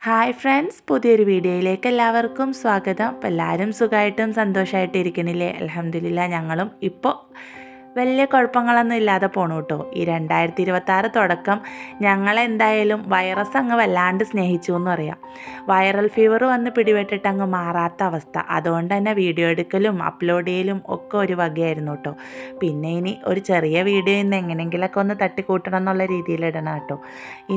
Hi friends, പുതിയൊരു വീഡിയോയിലേക്ക് എല്ലാവർക്കും സ്വാഗതം. അപ്പോൾ എല്ലാവരും സുഖമായിട്ടും സന്തോഷമായിട്ടും ഇരിക്കണില്ലേ? അൽഹംദുലില്ലാ ഞങ്ങളും ഇപ്പോൾ വലിയ കുഴപ്പങ്ങളൊന്നും ഇല്ലാതെ പോണു കേട്ടോ. ഈ 2026 തുടക്കം ഞങ്ങളെന്തായാലും വൈറസ് അങ്ങ് വല്ലാണ്ട് സ്നേഹിച്ചു എന്ന് പറയാം. വൈറൽ ഫീവർ വന്ന് പിടിപെട്ടിട്ട് അങ്ങ് മാറാത്ത അവസ്ഥ. അതുകൊണ്ട് തന്നെ വീഡിയോ എടുക്കലും അപ്ലോഡ് ചെയ്യലും ഒക്കെ ഒരു വകയായിരുന്നു കേട്ടോ. പിന്നെ ഇനി ഒരു ചെറിയ വീഡിയോ ഇന്ന് എങ്ങനെയെങ്കിലൊക്കെ ഒന്ന് തട്ടിക്കൂട്ടണം എന്നുള്ള രീതിയിൽ ഇടണം കേട്ടോ.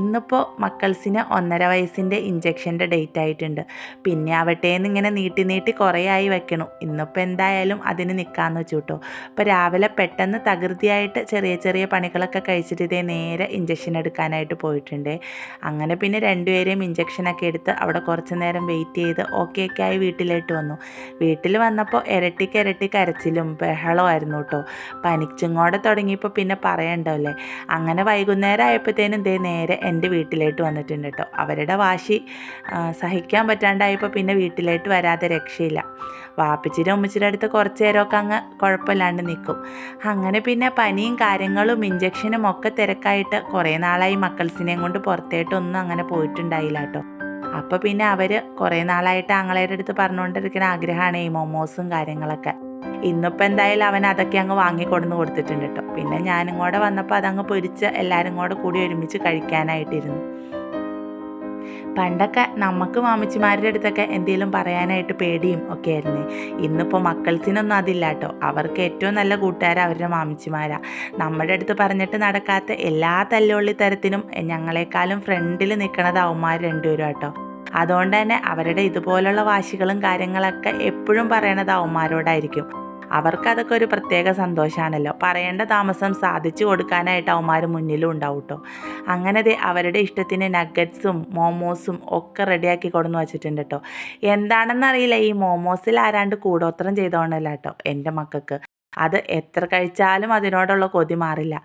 ഇന്നിപ്പോൾ മക്കൾസിന് 1.5 വയസ്സിൻ്റെ ഇഞ്ചക്ഷൻ്റെ ഡേറ്റ് ആയിട്ടുണ്ട്. പിന്നെ ആവട്ടേന്ന് ഇങ്ങനെ നീട്ടി നീട്ടി കുറേ ആയി വെക്കണം. ഇന്നിപ്പോൾ എന്തായാലും അതിന് നിൽക്കാമെന്ന് വെച്ചു കേട്ടോ. അപ്പോൾ രാവിലെ പെട്ടെന്ന് തകൃതിയായിട്ട് ചെറിയ ചെറിയ പണികളൊക്കെ കഴിച്ചിട്ട് ഇതേ നേരെ ഇഞ്ചക്ഷൻ എടുക്കാനായിട്ട് പോയിട്ടുണ്ട്. അങ്ങനെ പിന്നെ രണ്ടുപേരെയും ഇഞ്ചക്ഷനൊക്കെ എടുത്ത് അവിടെ കുറച്ച് നേരം വെയിറ്റ് ചെയ്ത് ഓക്കെ ആയി വീട്ടിലേക്ക് വന്നു. വീട്ടിൽ വന്നപ്പോൾ ഇരട്ടി കരച്ചിലും ബഹളമായിരുന്നു കേട്ടോ. പനിച്ചിങ്ങോടെ തുടങ്ങിയപ്പോൾ പിന്നെ പറയണ്ടല്ലേ. അങ്ങനെ വൈകുന്നേരം ആയപ്പോഴത്തേനും ഇതേ നേരെ എൻ്റെ വീട്ടിലേക്ക് വന്നിട്ടുണ്ട് കേട്ടോ. അവരുടെ വാശി സഹിക്കാൻ പറ്റാണ്ടായപ്പോൾ പിന്നെ വീട്ടിലേക്ക് വരാതെ രക്ഷയില്ല. വാപ്പിച്ചിരും ഉമ്മച്ചിയുടെ അടുത്ത് കുറച്ച് നേരമൊക്കെ അങ്ങ് കുഴപ്പമില്ലാണ്ട് നിൽക്കും. അങ്ങനെ പിന്നെ പനിയും കാര്യങ്ങളും ഇഞ്ചക്ഷനും ഒക്കെ തിരക്കായിട്ട് കുറേ നാളായി മക്കൾസിനെയും കൊണ്ട് പുറത്തേട്ടൊന്നും അങ്ങനെ പോയിട്ടുണ്ടായില്ല കേട്ടോ. അപ്പോൾ പിന്നെ അവർ കുറേ നാളായിട്ട് ആങ്ങളയുടെ അടുത്ത് പറഞ്ഞുകൊണ്ടിരിക്കുന്ന ആഗ്രഹമാണ് ഈ മൊമോസും കാര്യങ്ങളൊക്കെ. ഇന്നിപ്പോൾ എന്തായാലും അവൻ അതൊക്കെ അങ്ങ് വാങ്ങിക്കൊടുന്ന് കൊടുത്തിട്ടുണ്ട് കേട്ടോ. പിന്നെ ഞാനും കൂടെ വന്നപ്പോൾ അതങ്ങ് പൊരിച്ച് എല്ലാവരും കൂടി ഒരുമിച്ച് കഴിക്കാനായിട്ടിരുന്നു. പണ്ടൊക്കെ നമുക്ക് മാമിച്ചിമാരുടെ അടുത്തൊക്കെ എന്തെങ്കിലും പറയാനായിട്ട് പേടിയും ഒക്കെ ആയിരുന്നേ. ഇന്നിപ്പോൾ മക്കൾസിനൊന്നും അതില്ല കേട്ടോ. അവർക്ക് ഏറ്റവും നല്ല കൂട്ടുകാർ അവരുടെ മാമിച്ചിമാരാണ്. നമ്മുടെ അടുത്ത് പറഞ്ഞിട്ട് നടക്കാത്ത എല്ലാ തല്ലുള്ളി തരത്തിനും ഞങ്ങളെക്കാളും ഫ്രണ്ടിൽ നിൽക്കണത് അവന്മാർ രണ്ടുപേരും കേട്ടോ. അതുകൊണ്ട് തന്നെ അവരുടെ ഇതുപോലുള്ള വാശികളും കാര്യങ്ങളൊക്കെ എപ്പോഴും പറയണത് അവന്മാരോടായിരിക്കും. അവർക്കതൊക്കെ ഒരു പ്രത്യേക സന്തോഷമാണല്ലോ. പറയേണ്ട താമസം സാധിച്ചു കൊടുക്കാനായിട്ട് അവന്മാർ മുന്നിലും ഉണ്ടാവും കേട്ടോ. അങ്ങനെ അവരുടെ ഇഷ്ടത്തിന് നഗറ്റ്സും മോമോസും ഒക്കെ റെഡിയാക്കി കൊടുന്ന് വെച്ചിട്ടുണ്ട് കേട്ടോ. എന്താണെന്നറിയില്ല, ഈ മോമോസിൽ ആരാണ്ട് കൂടോത്രം ചെയ്തോണല്ല കേട്ടോ എൻ്റെ മക്കൾക്ക്. അത് എത്ര കഴിച്ചാലും അതിനോടുള്ള കൊതി മാറില്ല.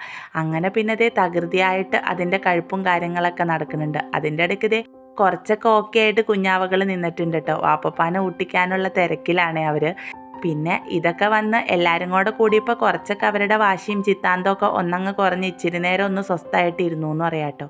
അങ്ങനെ പിന്നെ തകൃതിയായിട്ട് അതിൻ്റെ കഴിപ്പും കാര്യങ്ങളൊക്കെ നടക്കുന്നുണ്ട്. അതിൻ്റെ ഇടയ്ക്ക് കുറച്ചൊക്കെ ഓക്കെ ആയിട്ട് കുഞ്ഞാവകൾ നിന്നിട്ടുണ്ട് കേട്ടോ. വാപ്പപ്പാനെ ഊട്ടിക്കാനുള്ള തിരക്കിലാണ് അവർ. പിന്നെ ഇതൊക്കെ വന്ന് എല്ലാവരും കൂടിയപ്പോൾ കുറച്ചൊക്കെ അവരുടെ വാശിയും ചിത്താന്തമൊക്കെ ഒന്നങ്ങ് കുറഞ്ഞ് ഇച്ചിരി നേരം ഒന്ന് സ്വസ്ഥമായിട്ട് ഇരുന്നു എന്ന് പറയാം കേട്ടോ.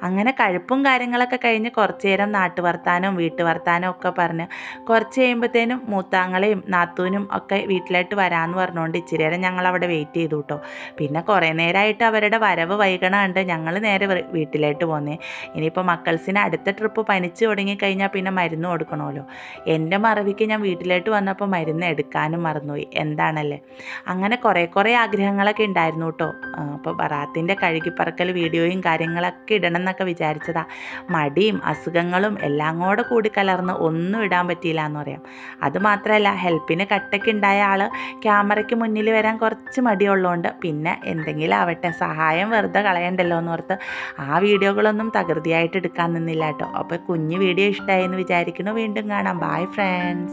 അങ്ങനെ കഴിപ്പും കാര്യങ്ങളൊക്കെ കഴിഞ്ഞ് കുറച്ച് നേരം നാട്ടുവർത്താനവും വീട്ടുവർത്താനവും ഒക്കെ പറഞ്ഞ് കുറച്ച് കഴിയുമ്പോഴത്തേനും മൂത്താങ്ങളെയും നാത്തൂനും ഒക്കെ വീട്ടിലായിട്ട് വരാമെന്ന് പറഞ്ഞുകൊണ്ട് ഇച്ചിരി നേരം ഞങ്ങൾ അവിടെ വെയിറ്റ് ചെയ്തു കേട്ടോ. പിന്നെ കുറേ നേരമായിട്ട് അവരുടെ വരവ് വൈകണ കണ്ട് ഞങ്ങൾ നേരെ വീട്ടിലേക്ക് പോന്നേ. ഇനിയിപ്പോൾ മക്കൾസിന് അടുത്ത ട്രിപ്പ് പനിച്ച് തുടങ്ങിക്കഴിഞ്ഞാൽ പിന്നെ മരുന്ന് കൊടുക്കണമല്ലോ. എൻ്റെ മറവിക്ക് ഞാൻ വീട്ടിലേക്ക് വന്നപ്പോൾ മരുന്ന് എടുക്കാനും മറന്നുപോയി. എന്താണല്ലേ. അങ്ങനെ കുറേ ആഗ്രഹങ്ങളൊക്കെ ഉണ്ടായിരുന്നു കേട്ടോ. അപ്പോൾ ബറാത്തിൻ്റെ കഴുകിപ്പറക്കൽ വീഡിയോയും കാര്യങ്ങളൊക്കെ ഇടണം എന്നൊക്കെ വിചാരിച്ചതാ. മടിയും അസുഖങ്ങളും എല്ലാം കൂടി കലർന്ന് ഒന്നും ഇടാൻ പറ്റിയില്ല എന്ന് പറയാം. അതുമാത്രമല്ല, ഹെൽപ്പിന് കട്ടയ്ക്ക് ഉണ്ടായ ആൾ ക്യാമറയ്ക്ക് മുന്നിൽ വരാൻ കുറച്ച് മടിയുള്ളതുകൊണ്ട് പിന്നെ എന്തെങ്കിലും ആവട്ടെ, സഹായം വെറുതെ കളയണ്ടല്ലോ എന്നോർത്ത് ആ വീഡിയോകളൊന്നും തകൃതിയായിട്ട് എടുക്കാൻ നിന്നില്ല കേട്ടോ. അപ്പോൾ കുഞ്ഞു വീഡിയോ ഇഷ്ടമായി എന്ന് വിചാരിക്കുന്നു. വീണ്ടും കാണാം. Bye friends.